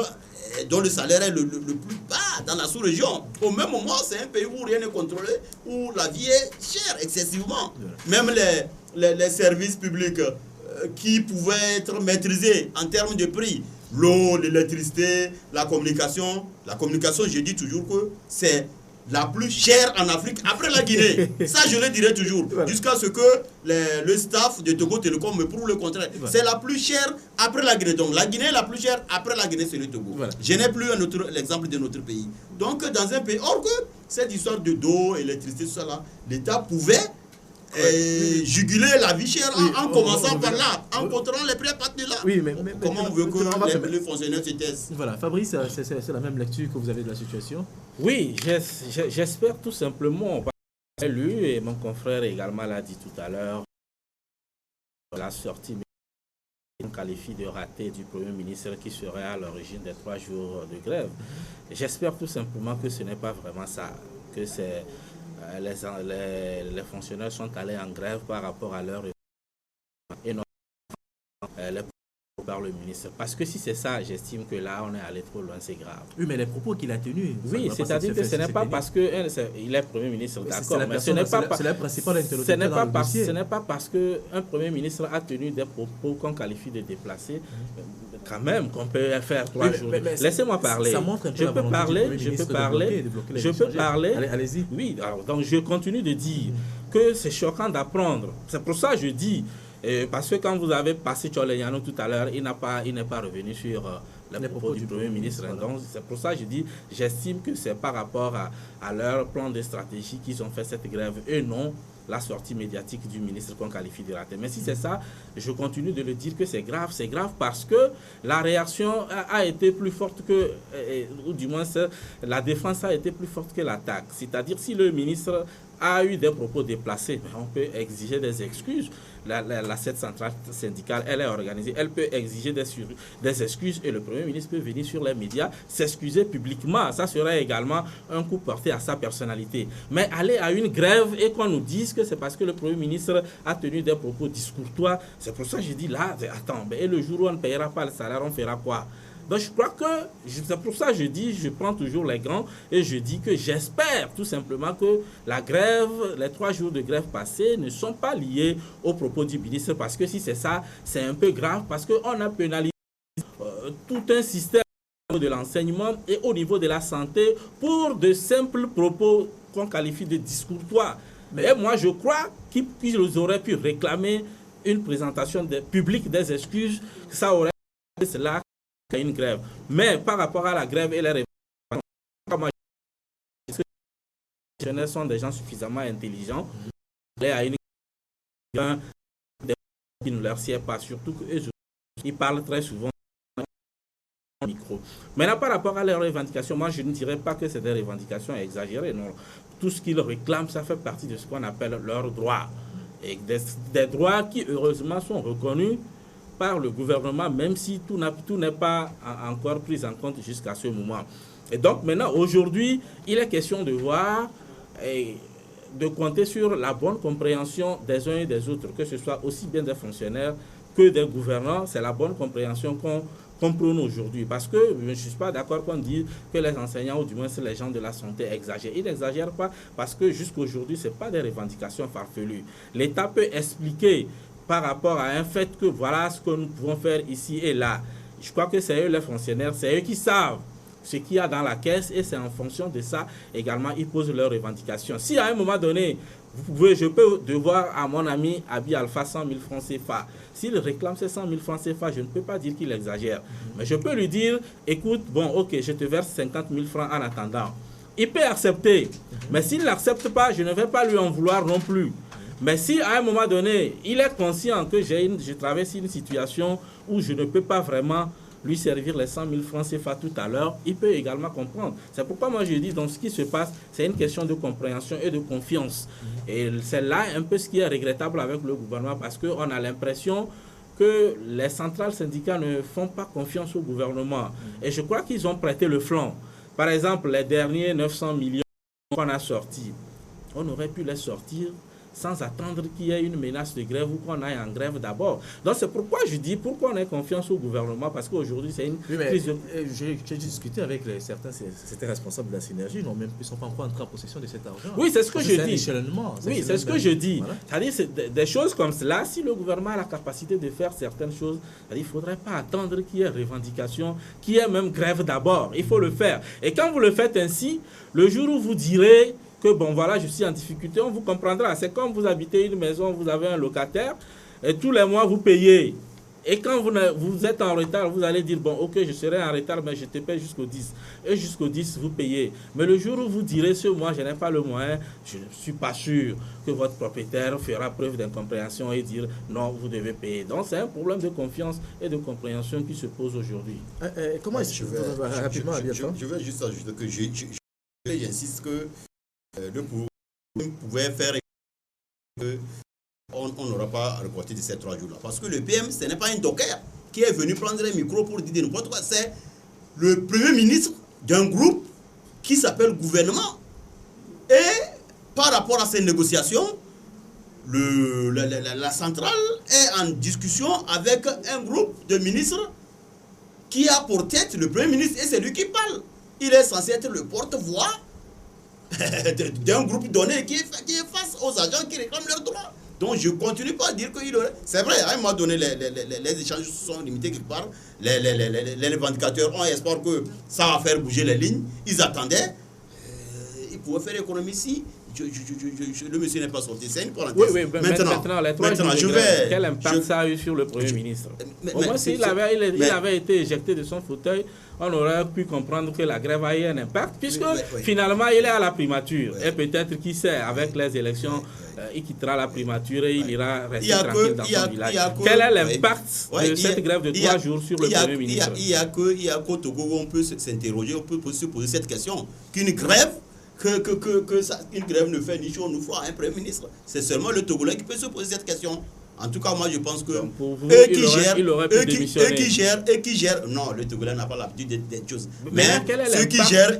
dont le salaire est le plus bas dans la sous-région. Au même moment, c'est un pays où rien n'est contrôlé, où la vie est chère excessivement. Même les services publics qui pouvaient être maîtrisés en termes de prix, l'eau, l'électricité, la communication, je dis toujours que c'est la plus chère en Afrique après la Guinée. Ça, je le dirai toujours. Voilà. Jusqu'à ce que le staff de Togo Télécom me prouve le contraire. Voilà. C'est la plus chère après la Guinée. Donc, la Guinée est la plus chère après la Guinée, c'est le Togo. Voilà. Je n'ai plus l'exemple de notre pays. Donc, dans un pays, or que cette histoire de d'eau, électricité, tout ça là, l'État pouvait juguler la vie chère en commençant par là, en contrôlant les prix à partir de là. Oui, comment on veut que les fonctionnaires se taisent? Voilà, Fabrice, c'est la même lecture que vous avez de la situation? Oui, j'espère tout simplement. J'ai lu, et mon confrère également l'a dit tout à l'heure, la sortie qu'on qualifie de raté du Premier ministre qui serait à l'origine des 3 jours de grève. J'espère tout simplement que ce n'est pas vraiment ça, que c'est les fonctionnaires sont allés en grève par rapport à leur et non par le ministre. Parce que si c'est ça, j'estime que là, on est allé trop loin, c'est grave. Oui, mais les propos qu'il a tenus... Oui, c'est-à-dire que ce n'est pas parce qu'il est Premier ministre, d'accord, mais ce n'est pas... C'est la principale interlocuteur dans le dossier. Ce n'est pas parce qu'un Premier ministre a tenu des propos qu'on qualifie de déplacés, quand même, qu'on peut faire 3 jours. Laissez-moi parler. Je peux parler. Allez-y. Oui, alors, donc je continue de dire que c'est choquant d'apprendre. C'est pour ça que je dis... parce que quand vous avez passé Tcholéniano tout à l'heure, il n'est pas revenu sur les propos du Premier ministre. Voilà. Donc c'est pour ça que je dis, j'estime que c'est par rapport à leur plan de stratégie qu'ils ont fait cette grève et non la sortie médiatique du ministre qu'on qualifie de raté. Mais si c'est ça, je continue de le dire que c'est grave. C'est grave parce que la réaction a été plus forte que, ou du moins la défense a été plus forte que l'attaque. C'est-à-dire si le ministre a eu des propos déplacés, on peut exiger des excuses. Cette centrale syndicale, elle est organisée, elle peut exiger des excuses et le Premier ministre peut venir sur les médias s'excuser publiquement. Ça serait également un coup porté à sa personnalité. Mais aller à une grève et qu'on nous dise que c'est parce que le Premier ministre a tenu des propos discourtois, c'est pour ça que je dis là, attends, et le jour où on ne payera pas le salaire, on fera quoi? Donc je crois que, c'est pour ça que je dis, je prends toujours les gants et je dis que j'espère tout simplement que la grève, les 3 jours de grève passés ne sont pas liés aux propos du ministre, parce que si c'est ça, c'est un peu grave, parce qu'on a pénalisé tout un système de l'enseignement et au niveau de la santé pour de simples propos qu'on qualifie de discourtois. Mais moi je crois qu'ils auraient pu réclamer une présentation publique des excuses, que ça aurait été cela. Une grève. Mais par rapport à la grève et les réformes, les jeunes sont des gens suffisamment intelligents. Il y a une qui ne leur sied pas, surtout qu'ils parlent très souvent au micro. Maintenant, par rapport à leurs revendications, moi je ne dirais pas que c'est des revendications exagérées. Non. Tout ce qu'ils réclament, ça fait partie de ce qu'on appelle leurs droits. Et des droits qui, heureusement, sont reconnus par le gouvernement, même si tout n'est pas encore pris en compte jusqu'à ce moment. Et donc maintenant, aujourd'hui, il est question de voir et de compter sur la bonne compréhension des uns et des autres, que ce soit aussi bien des fonctionnaires que des gouvernants. C'est la bonne compréhension qu'on prône aujourd'hui. Parce que je ne suis pas d'accord qu'on dise que les enseignants, ou du moins les gens de la santé, exagèrent. Ils n'exagèrent pas parce que jusqu'à aujourd'hui, ce n'est pas des revendications farfelues. L'État peut expliquer par rapport à un fait que voilà ce que nous pouvons faire ici et là. Je crois que c'est eux les fonctionnaires, c'est eux qui savent ce qu'il y a dans la caisse et c'est en fonction de ça également ils posent leurs revendications. Si à un moment donné, je peux devoir à mon ami Abi Alpha 100 000 francs CFA. S'il réclame ces 100 000 francs CFA, je ne peux pas dire qu'il exagère. Mais je peux lui dire, écoute, bon ok, je te verse 50 000 francs en attendant. Il peut accepter, mais s'il n'accepte pas, je ne vais pas lui en vouloir non plus. Mais si à un moment donné, il est conscient que je traverse une situation où je ne peux pas vraiment lui servir les 100 000 francs CFA tout à l'heure, il peut également comprendre. C'est pourquoi moi je dis, dans ce qui se passe, c'est une question de compréhension et de confiance. Et c'est là un peu ce qui est regrettable avec le gouvernement, parce qu'on a l'impression que les centrales syndicales ne font pas confiance au gouvernement. Et je crois qu'ils ont prêté le flanc. Par exemple, les derniers 900 millions qu'on a sortis, on aurait pu les sortir sans attendre qu'il y ait une menace de grève ou qu'on aille en grève d'abord. Donc c'est pourquoi je dis, pourquoi on a confiance au gouvernement, parce qu'aujourd'hui c'est une crise. J'ai discuté avec certains responsables de la synergie, ils ne sont pas encore entrés en possession de cet argent. Oui, c'est ce que je dis. Oui, c'est ce que je dis. Voilà. C'est-à-dire des choses comme cela, si le gouvernement a la capacité de faire certaines choses, il ne faudrait pas attendre qu'il y ait revendication, qu'il y ait même grève d'abord. Il faut le faire. Et quand vous le faites ainsi, le jour où vous direz que bon voilà, je suis en difficulté, on vous comprendra. C'est comme vous habitez une maison, vous avez un locataire, et tous les mois vous payez. Et quand vous êtes en retard, vous allez dire, bon, ok, je serai en retard, mais je te paye jusqu'au 10. Et jusqu'au 10, vous payez. Mais le jour où vous direz, ce mois, je n'ai pas le moyen, je ne suis pas sûr que votre propriétaire fera preuve d'incompréhension et dire, non, vous devez payer. Donc, c'est un problème de confiance et de compréhension qui se pose aujourd'hui. Comment est-ce que je vais juste ajouter que j'insiste que le pouvoir pouvait faire que on n'aura pas à reporter de ces 3 jours-là. Parce que le PM, ce n'est pas un docker qui est venu prendre un micro pour dire n'importe quoi. C'est le premier ministre d'un groupe qui s'appelle gouvernement. Et par rapport à ces négociations, la centrale est en discussion avec un groupe de ministres qui a pour tête le premier ministre et c'est lui qui parle. Il est censé être le porte-voix d'un groupe donné qui est face aux agents qui réclament leurs droits. Donc je continue pas à dire qu'il aurait... C'est vrai, à un moment donné, les échanges sont limités quelque part. Les revendicateurs ont espoir que ça va faire bouger les lignes. Ils attendaient. Ils pouvaient faire économie ici. Le monsieur n'est pas sorti. C'est une parenthèse. Oui, maintenant les 3 jours, quel impact ça a eu sur le Premier ministre? Au moins, s'il avait été éjecté de son fauteuil, on aurait pu comprendre que la grève a eu un impact, puisque finalement, il est à la primature. Et peut-être, qui sait, avec les élections, il quittera la primature et il ira rester tranquille dans son village. Quel est l'impact de cette grève de 3 jours sur le Premier ministre? Il y a qu'au Togo où on peut s'interroger, on peut se poser cette question. Qu'une grève une grève ne fait ni chaud ni froid à un Premier ministre. C'est seulement le Togolais qui peut se poser cette question. En tout cas, moi, je pense que eux qui gèrent, non, le Togolais n'a pas l'habitude des choses. Mais ceux qui gèrent,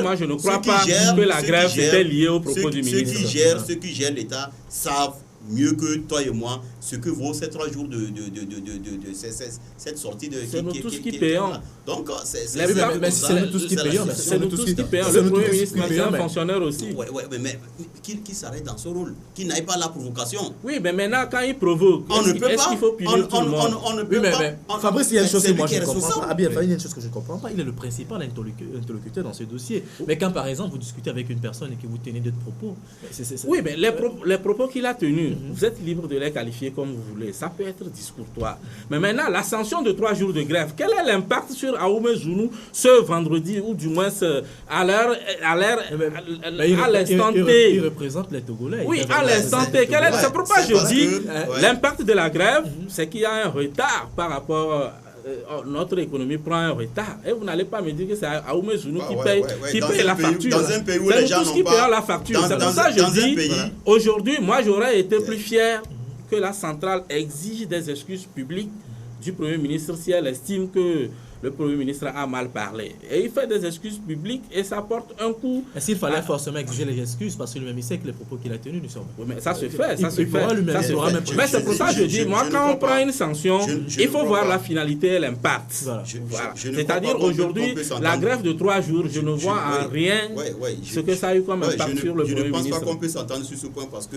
moi, je ne crois pas que la grève était liée au propos du ministre. Ceux qui gèrent l'État savent mieux que toi et moi ce que vaut ces 3 jours de cette sortie de... C'est nous tous qui payons. Donc, c'est nous tous qui payons. C'est nous tous qui payons. Le Premier ministre, c'est un fonctionnaire aussi. Mais qui s'arrête dans ce rôle, qui n'aille pas à la provocation. Oui, mais maintenant, quand il provoque, est-ce qu'il faut punir tout le monde? On ne peut pas. Fabrice, il y a une chose que moi je ne comprends pas. Il y a une chose que je ne comprends pas. Il est le principal interlocuteur dans ce dossier. Mais quand, par exemple, vous discutez avec une personne et que vous tenez d'autres propos... Oui, mais les propos qu'il a tenus, vous êtes libre de les qualifier comme vous voulez. Ça peut être discourtois. Mais maintenant, la sanction de 3 jours de grève, quel est l'impact sur Aoumé Zounou ce vendredi, ou du moins à l'instant T? Il représente les Togolais. Oui, à l'instant T. C'est pourquoi je dis l'impact de la grève, c'est qu'il y a un retard par rapport... notre économie prend un retard. Et vous n'allez pas me dire que c'est Aoumé Zounou qui paye la facture. Dans un pays où les gens n'ont pas... la facture. C'est pour ça que je dis, aujourd'hui, moi j'aurais été plus fier que la centrale exige des excuses publiques du Premier ministre si elle estime que le Premier ministre a mal parlé. Et il fait des excuses publiques et ça porte un coup. Est-ce qu'il fallait forcément exiger les excuses parce que lui-même il sait que les propos qu'il a tenus ne sont pas... Oui, mais ça se fait, ça se fait. Mais c'est pour ça que je dis, moi quand on prend une sanction, il faut voir la finalité et l'impact. Voilà. C'est-à-dire aujourd'hui, la grève de 3 jours, je ne vois en rien ce que ça a eu comme impact sur le Premier ministre. Je ne pense pas qu'on peut s'entendre sur ce point parce que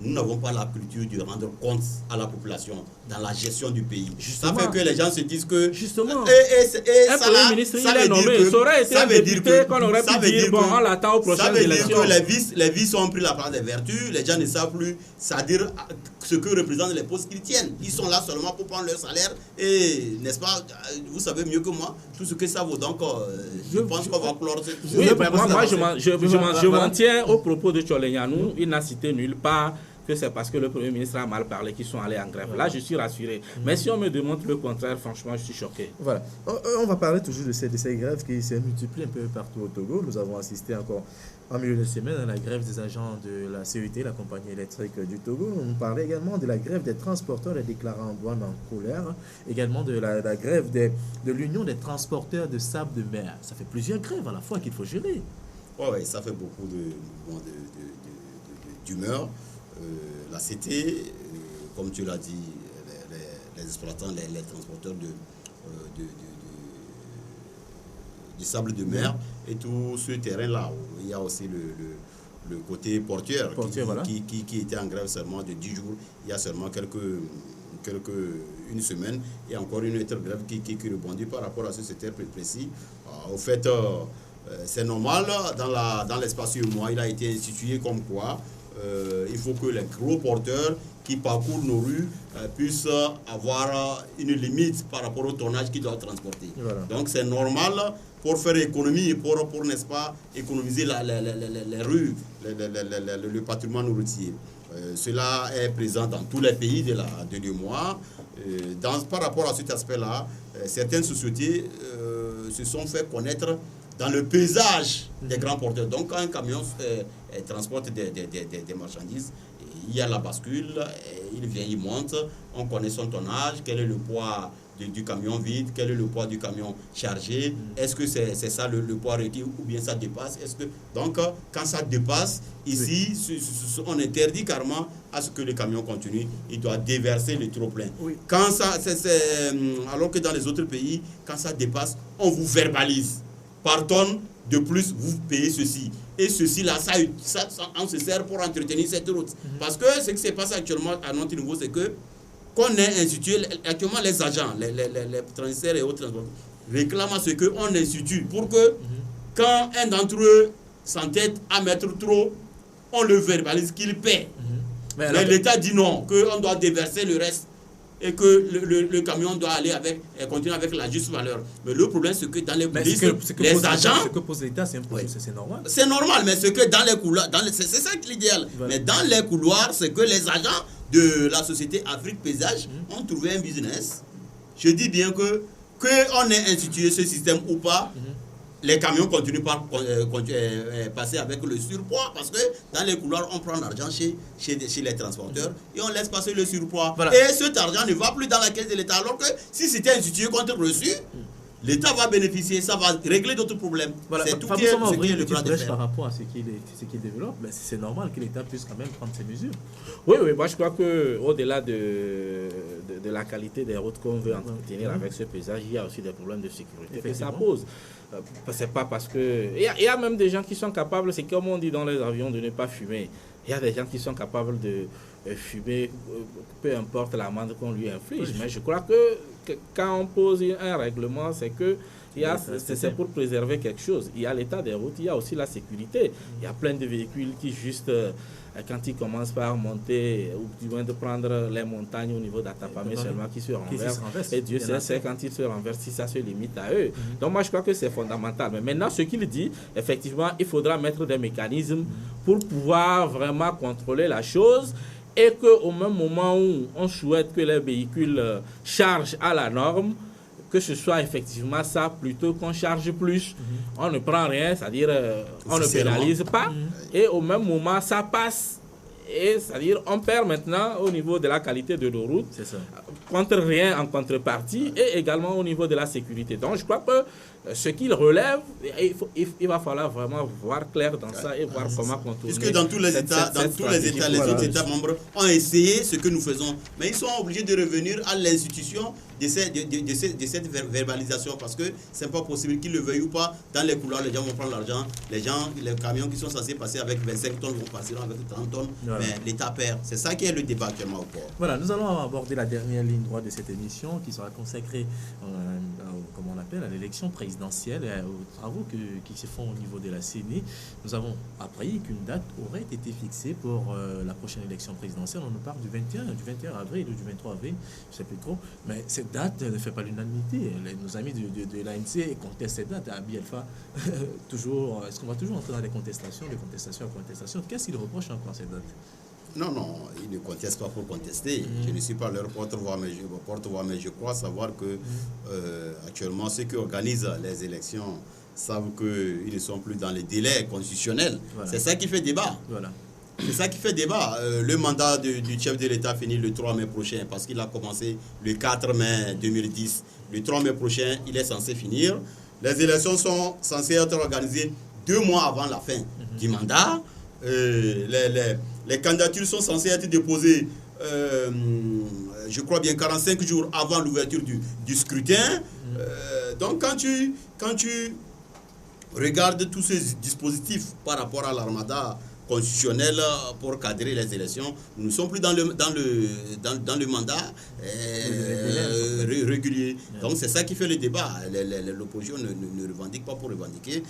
nous n'avons pas la culture de rendre compte à la population dans la gestion du pays. Ça fait que les gens se disent que... Justement. Un Premier ministre, il est nommé. Ça aurait été un député qu'on aurait pu dire, bon, on l'attend aux prochaines élections. Ça veut dire que les vices ont pris la place des vertus, les gens ne savent plus, c'est-à-dire ce que représentent les postes qu'ils tiennent. Ils sont là seulement pour prendre leur salaire et, n'est-ce pas, vous savez mieux que moi tout ce que ça vaut. Donc, je pense qu'on va clore cette... Oui, mais moi, je m'en tiens au propos de Tcholenyanou. Il n'a cité nulle part que c'est parce que le Premier ministre a mal parlé qu'ils sont allés en grève. Là, je suis rassuré. Mais si on me demande le contraire, franchement, je suis choqué. Voilà. On va parler toujours de ces grèves qui se multiplient un peu partout au Togo. Nous avons assisté encore en milieu de semaine à la grève des agents de la CET, la compagnie électrique du Togo. On parlait également de la grève des transporteurs et déclarants en douane en colère. Également de la grève de l'Union des transporteurs de sable de mer. Ça fait plusieurs grèves à la fois qu'il faut gérer. Oui, ça fait beaucoup d'humeur. la CT, comme tu l'as dit, les exploitants, les transporteurs du sable de mer et tout ce terrain-là. Il y a aussi le côté portuaire qui était en grève seulement de 10 jours. Il y a seulement une semaine et encore une autre grève qui rebondit par rapport à ce secteur précis. Au fait, c'est normal, dans l'espace mois, il a été institué comme quoi il faut que les gros porteurs qui parcourent nos rues puissent avoir une limite par rapport au tonnage qu'ils doivent transporter. Voilà. Donc c'est normal pour faire économie et pour n'est-ce pas, économiser les rues, le patrimoine routier. Cela est présent dans tous les pays de l'UEMOA. Par rapport à cet aspect-là, certaines sociétés se sont fait connaître dans le paysage des grands porteurs. Donc quand un camion transporte des marchandises, il y a la bascule, il vient, il monte, on connaît son tonnage, quel est le poids du camion vide, quel est le poids du camion chargé, est-ce que c'est ça le poids requis ou bien ça dépasse. Donc quand ça dépasse, ici, on interdit carrément à ce que le camion continue, il doit déverser le trop-plein. Oui. Alors que dans les autres pays, quand ça dépasse, on vous verbalise. Par tonne de plus, vous payez ceci. Et ceci-là, ça on se sert pour entretenir cette route. Parce que ce qui se passe actuellement à notre niveau, c'est que qu'on est institué, actuellement les agents, les transitaires et autres transporteurs réclament à ce qu'on institue pour que quand un d'entre eux s'entête à mettre trop, on le verbalise qu'il paie. Mais l'État dit non, qu'on doit déverser le reste et que le camion doit aller continuer avec la juste valeur. Mais le problème, c'est que dans les coulisses, les agents... Ce que pose l'État, c'est normal. C'est normal, mais c'est que dans les couloirs, c'est ça l'idéal. Voilà. Mais dans les couloirs, c'est que les agents de la société Afrique Paysage ont trouvé un business. Je dis bien qu'on ait institué ce système ou pas, les camions continuent par passer avec le surpoids parce que dans les couloirs, on prend l'argent chez les transporteurs et on laisse passer le surpoids. Voilà. Et cet argent ne va plus dans la caisse de l'État. Alors que si c'était institué contre reçu, l'État va bénéficier, ça va régler d'autres problèmes. Voilà. C'est tout ce qui est le plan de faire. Par rapport à ce qu'il développe, mais c'est normal que l'État puisse quand même prendre ses mesures. Oui, moi je crois qu'au-delà de la qualité des routes qu'on veut entretenir avec ce paysage, il y a aussi des problèmes de sécurité que ça pose. C'est pas parce que... Il y a même des gens qui sont capables, c'est comme on dit dans les avions, de ne pas fumer. Il y a des gens qui sont capables de fumer, peu importe l'amende qu'on lui inflige. Oui. Mais je crois que quand on pose un règlement, c'est que c'est pour préserver quelque chose. Il y a l'état des routes, il y a aussi la sécurité. Il y a plein de véhicules qui juste... quand ils commencent par monter, ou du moins de prendre les montagnes au niveau d'Atapamé seulement qui se renversent. Et Dieu sait, c'est quand ils se renversent, si ça se limite à eux. Donc moi je crois que c'est fondamental. Mais maintenant, ce qu'il dit, effectivement, il faudra mettre des mécanismes pour pouvoir vraiment contrôler la chose et qu'au même moment où on souhaite que les véhicules chargent à la norme, que ce soit effectivement ça, plutôt qu'on charge plus. On ne prend rien, c'est-à-dire on ne pénalise pas. Et au même moment, ça passe. Et c'est-à-dire on perd maintenant au niveau de la qualité de nos routes, contre rien en contrepartie, et également au niveau de la sécurité. Donc je crois que ce qu'il relève, il va falloir vraiment voir clair dans ça et voir comment contourner. Puisque dans tous les États, les autres États membres ont essayé ce que nous faisons, mais ils sont obligés de revenir à l'institution de cette verbalisation parce que c'est pas possible qu'ils le veuillent ou pas. Dans les couloirs, les gens vont prendre l'argent. Les camions qui sont censés passer avec 25 tonnes vont passer avec 30 tonnes. Voilà. Mais l'État perd. C'est ça qui est le débat actuellement au port. Voilà, nous allons aborder la dernière ligne droite de cette émission qui sera consacrée, comme on appelle, à l'élection présidentielle et aux travaux qui se font au niveau de la CENI. Nous avons appris qu'une date aurait été fixée pour la prochaine élection présidentielle. On nous parle du 21 avril ou du 23 avril, je ne sais plus trop. Mais cette date ne fait pas l'unanimité. Nos amis de l'ANC contestent cette date. À Bielfa, toujours, est-ce qu'on va toujours entrer dans des contestations, Qu'est-ce qu'ils reprochent encore à cette date? Non, ils ne contestent pas pour contester. Je ne suis pas leur porte-voix, mais je crois savoir que actuellement, ceux qui organisent les élections savent qu'ils ne sont plus dans les délais constitutionnels. Voilà. C'est ça qui fait débat. Voilà. C'est ça qui fait débat. Le mandat du chef de l'État finit le 3 mai prochain parce qu'il a commencé le 4 mai 2010. Le 3 mai prochain, il est censé finir. Les élections sont censées être organisées 2 mois avant la fin du mandat. Les Les candidatures sont censées être déposées, je crois bien 45 jours avant l'ouverture du scrutin. Donc quand tu regardes tous ces dispositifs par rapport à l'armada constitutionnel pour cadrer les élections, nous ne sommes plus dans le mandat régulier. Donc c'est ça qui fait le débat. L'opposition ne revendique pas pour revendiquer.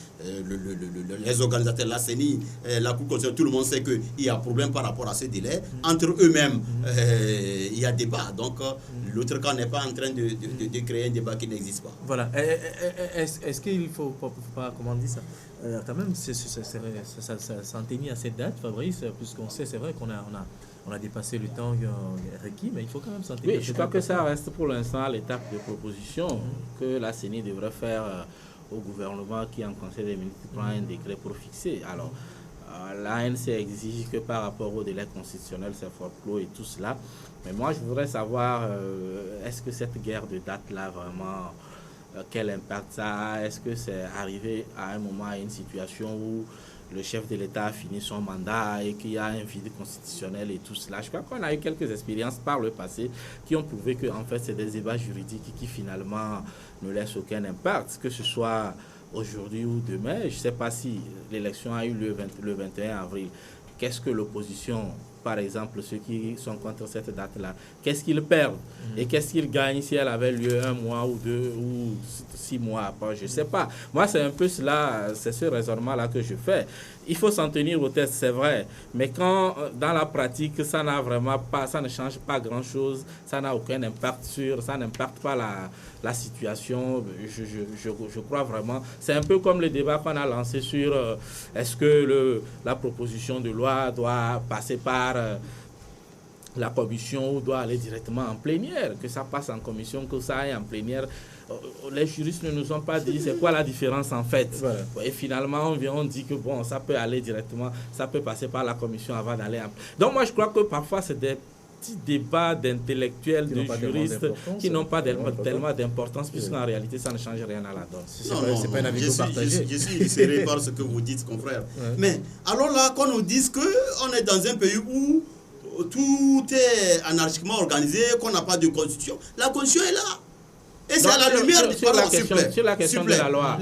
Les organisateurs, la CENI, la Cour constitutionnelle, tout le monde sait qu'il y a problème par rapport à ce délai. Entre eux-mêmes, il y a débat. Donc l'autre camp n'est pas en train de créer un débat qui n'existe pas. Voilà. Est-ce qu'il ne faut pas, comment on dit ça, quand même, s'en tenir à cette date, Fabrice, puisqu'on sait, c'est vrai qu'on a dépassé le temps requis, mais il faut quand même s'en tenir. Oui, je crois que ça reste pour l'instant à l'étape de proposition que la CENI devrait faire au gouvernement qui, en Conseil des ministres, prend un décret pour fixer. Alors, l'ANC exige que par rapport au délai constitutionnel, c'est fort clos et tout cela. Mais moi, je voudrais savoir, est-ce que cette guerre de date-là, vraiment, quel impact ça a? Est-ce que c'est arrivé à un moment, à une situation où le chef de l'État a fini son mandat et qu'il y a un vide constitutionnel et tout cela? Je crois qu'on a eu quelques expériences par le passé qui ont prouvé que en fait, c'est des débats juridiques qui finalement ne laissent aucun impact, que ce soit aujourd'hui ou demain. Je ne sais pas si l'élection a eu lieu le 21 avril. Qu'est-ce que l'opposition, par exemple, ceux qui sont contre cette date-là, qu'est-ce qu'ils perdent et qu'est-ce qu'ils gagnent si elle avait lieu 1 mois ou 2 ou 6 mois après? Je ne sais pas. Moi, c'est un peu cela, c'est ce raisonnement-là que je fais. Il faut s'en tenir au test, c'est vrai. Mais quand, dans la pratique, ça n'a vraiment pas, ça ne change pas grand-chose, ça n'a aucun impact ça n'impacte pas la situation, je crois vraiment. C'est un peu comme le débat qu'on a lancé sur est-ce que la proposition de loi doit passer par la commission ou doit aller directement en plénière, que ça passe en commission, que ça aille en plénière. Les juristes ne nous ont pas dit c'est quoi la différence en fait. Voilà. Et finalement, on dit que bon, ça peut aller directement, ça peut passer par la commission avant d'aller en... Donc moi, je crois que parfois, c'est des petits débats d'intellectuels, de juristes qui n'ont pas tellement d'importance, puisqu'en réalité, ça ne change rien à la donne. C'est pas un avis partagé. Je suis serré par ce que vous dites, confrère. Ouais. Mais alors là, qu'on nous dise qu'on est dans un pays où tout est anarchiquement organisé, qu'on n'a pas de constitution, la constitution est là. Et c'est à la lumière sur la question de la loi.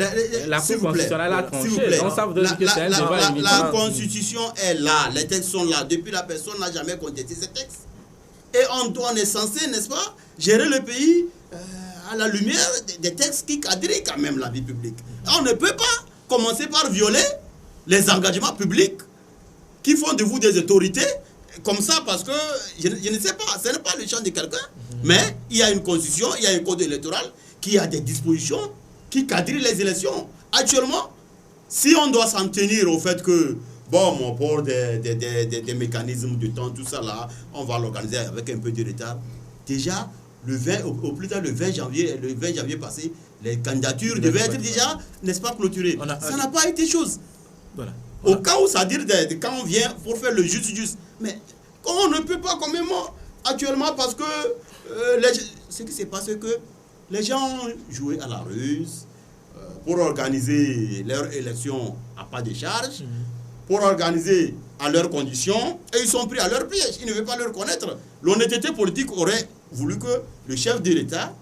La Cour constitutionnelle a tranché. Donc ça veut dire que c'est un débat évident. La Constitution est là. Les textes sont là. Depuis, la personne n'a jamais contesté ces textes. Et on est censé, n'est-ce pas, gérer le pays à la lumière des textes qui quadrillent quand même la vie publique. On ne peut pas commencer par violer les engagements publics qui font de vous des autorités comme ça, parce que je ne sais pas, ce n'est pas le champ de quelqu'un, mais il y a une constitution, il y a un code électoral qui a des dispositions qui quadrillent les élections. Actuellement, si on doit s'en tenir au fait que, bon, pour des mécanismes de temps, tout ça là, on va l'organiser avec un peu de retard. Déjà, au plus tard, le 20 janvier passé, les candidatures devaient être déjà, n'est-ce pas, clôturées. Ça n'a pas été chose. Voilà. Au cas où ça dire quand on vient pour faire le juste. Mais on ne peut pas quand même actuellement parce que ce qui s'est passé, que les gens ont joué à la ruse pour organiser leur élection à pas de charge, pour organiser à leurs conditions, et ils sont pris à leur piège. Ils ne veulent pas le reconnaître. L'honnêteté politique aurait voulu que le chef de l'État,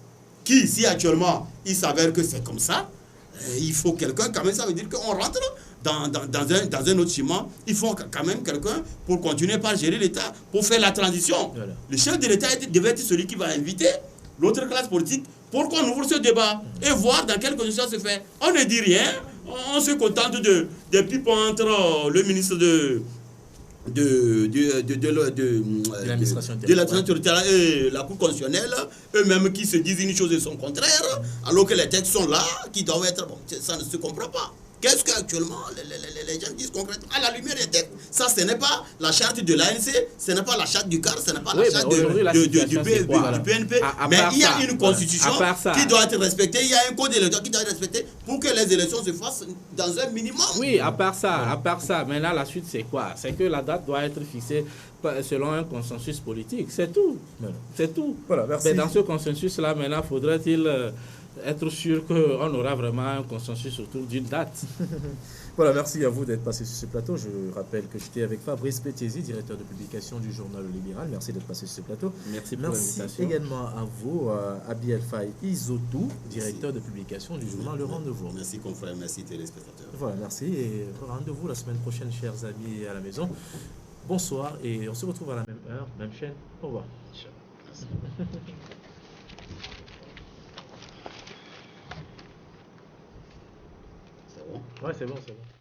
qui ici actuellement, il s'avère que c'est comme ça, il faut quelqu'un, quand même, ça veut dire qu'on rentre dans un autre ciment. Il faut quand même quelqu'un pour continuer par gérer l'État, pour faire la transition. Voilà. Le chef de l'État devait être celui qui va inviter l'autre classe politique pour qu'on ouvre ce débat et voir dans quelles conditions ça se fait. On ne dit rien, on se contente des pipes entre le ministre de l'administration territoriale et la Cour constitutionnelle, eux-mêmes qui se disent une chose et son contraire, alors que les textes sont là, qui doivent être... Bon, ça ne se comprend pas. Qu'est-ce qu'actuellement les gens disent concrètement à la lumière des textes? Ça, ce n'est pas la charte de l'ANC, ce n'est pas la charte du CAR, ce n'est pas la charte du PNP. Mais il y a une constitution qui doit être respectée, il y a un code électoral qui doit être respecté pour que les élections se fassent dans un minimum. Oui, à part ça, maintenant la suite c'est quoi? C'est que la date doit être fixée selon un consensus politique, c'est tout. C'est tout. Voilà, merci. Mais dans ce consensus-là, maintenant, faudrait-il être sûr qu'on aura vraiment un consensus autour d'une date. Voilà, merci à vous d'être passé sur ce plateau. Je rappelle que j'étais avec Fabrice Pétiesi, directeur de publication du journal Le Libéral. Merci d'être passé sur ce plateau. Merci pour l'invitation. Merci également à vous, Abiel Faye Izotou, directeur de publication du journal Le Rendez-vous. Merci confrère, merci téléspectateurs. Voilà, merci et rendez-vous la semaine prochaine, chers amis à la maison. Bonsoir et on se retrouve à la même heure, même chaîne. Au revoir. Merci. C'est bon? Ouais, c'est bon, c'est bon.